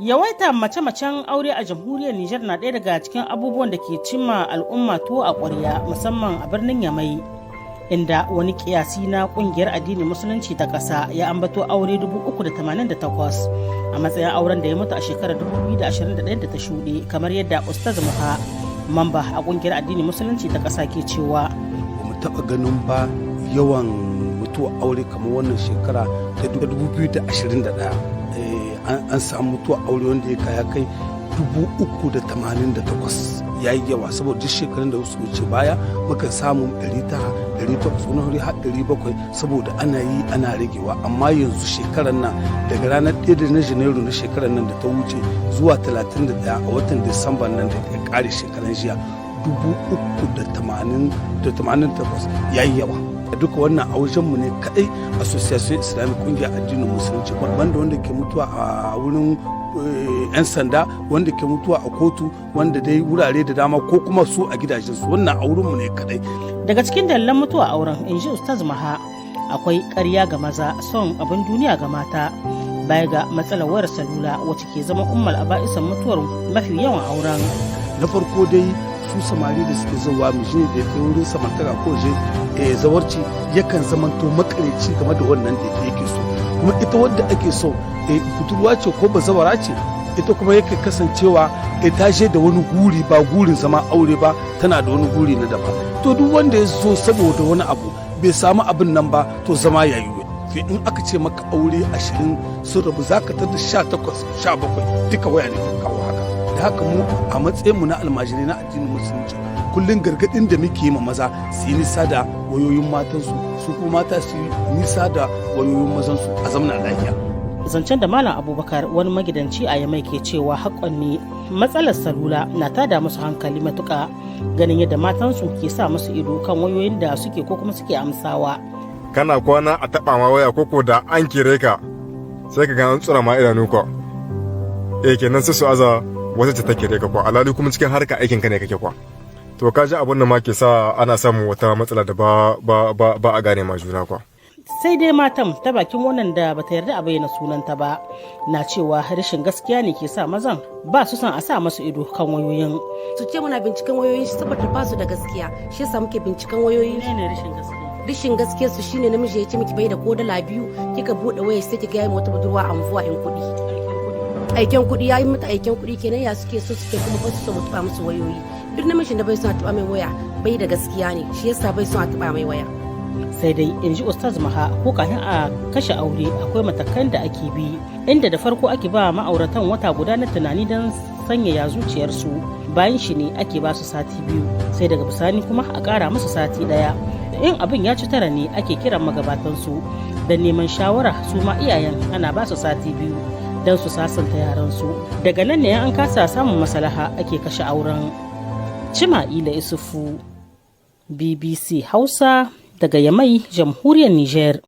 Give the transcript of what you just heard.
Yawaita mace-macen aure a jamhuriyar Nijar na ɗaya daga cikin abubuwan da ke cimma al'umma tuwo a ƙwarya, musamman a birnin Niamey, inda wani kiyasi na ƙungiyar addinin musulunci ta ƙasa ya ambato aure 388 a matsayin auren da ya mutu a shekarar 2021 da ta shuɗe, kamar yadda Ustaz Muha, mamba a ƙungiyar addinin musulunci ta ƙasa ke cewa. Ba mu taɓa ganin ba yawan mutuwa aure kamar wannan shekara ta 2021. An samu mutuwa aure wanda ya kai 388, ya yi yawa saboda duk shekarun da su wuce baya muka samu 900 800 wani wuri har 700 saboda ana yi ana ragewa, amma yanzu shekarar nan daga ranar 1 na janairu na shekarar nan da ta wuce zuwa 31 a watan disamba nan da ya kare shekaran jiya 388 ya yi yawa. Duka wannan a wajenmu ne kadai association islamic kungiyar addinin musulunci, banda wanda ke mutuwa a wurin 'yan sanda, wanda ke mutuwa a kotu, wanda dai wurare da dama ko kuma su a gidajensu. Wannan a wurinmu ne kadai. Daga cikin dalilan mutuwa auren, in ji Ustaz Maha, akwai ƙarya ga maza, son abin duniya ga mata, baya ga matsalar wayar salula wacce ke zama ummal aba'isan mutuwar mafi yawan auren. Na farko dai su samari da suke zuwa miji da ke wurin samartaka ko je zawarci yakan zamanto makareci game da wannan da yake so, kuma ita wadda ake so budurwa ce ko bazawara ce, ita kuma yake kasancewa ta je da wani guri ba gurin zama aure ba, tana da wani guri na daban. To duk wanda ya zo saboda wani abu bai samu abin nan ba, to zama ya yi. In aka ce maka aure 20 sun rabu za ka tada 18 17 duka waya ne kawo haka. Da haka mu a matsayinmu na almajirai na addinin musulunci kullum gargadin da muke yi ma maza su yi nisa da wayoyin matansu, su kuma mata su yi nisa da wayoyin mazansu a zamanin lafiya. Zancen da Malam Abubakar, wani magidanci a Yamai, ke cewa haƙon ne matsalar salula na tada musu hankali matuƙa, ganin yadda matansu ke sa musu ido kan wayoyin da suke ko kuma suke amsawa. Kana kwana a taɓa ma waya koko da an kire ka sai ka ga an tsura ma idanu ko kenan sai su aza wata ce take da kwa alali kuma cikin harka aikin ka ne kake kwa. To ka ji abin da ma ke sa ana samun wata matsala da ba a gane ma juna kwa. Sai dai matan ta bakin wannan da bata yarda a bayyana sunanta ba na cewa rashin gaskiya ne ke sa mazan ba su son a sa masu ido kan wayoyin. Su ce muna binciken wayoyin shi saboda ba su da gaskiya, shi yasa muke binciken wayoyin shi. Ne rashin gaskiya. Rashin gaskiyar su shine namiji ya ce miki bai da ko dala biyu, kika bude waya sai kika yayi wata budurwa amfuwa in kuɗi. Aiken kuɗi ya yi mata aiken kuɗi kenan, ya suke so suke kuma ba su so mutuba musu wayoyi. Duk namijin da bai son a tuba mai waya bai da gaskiya ne, shi yasa bai son a tuba mai waya. Sai dai in ji Ustaz Maha, ko kafin a kashe aure akwai matakan da ake bi, inda da farko ake ba ma'auratan wata guda na tunani don sanyaya zuciyarsu, bayan shi ne ake ba su sati 2, sai daga bisani kuma a ƙara musu sati 1. In abin ya ci tara ne ake kiran magabatansu don neman shawara, su ma iyayen ana ba su sati 2 don su sasanta yaransu. Daga nan ne an kasa samun maslaha ake kashe auren. Cima'ila Isufu, BBC Hausa daga Yamai, jamhuriyar Niger.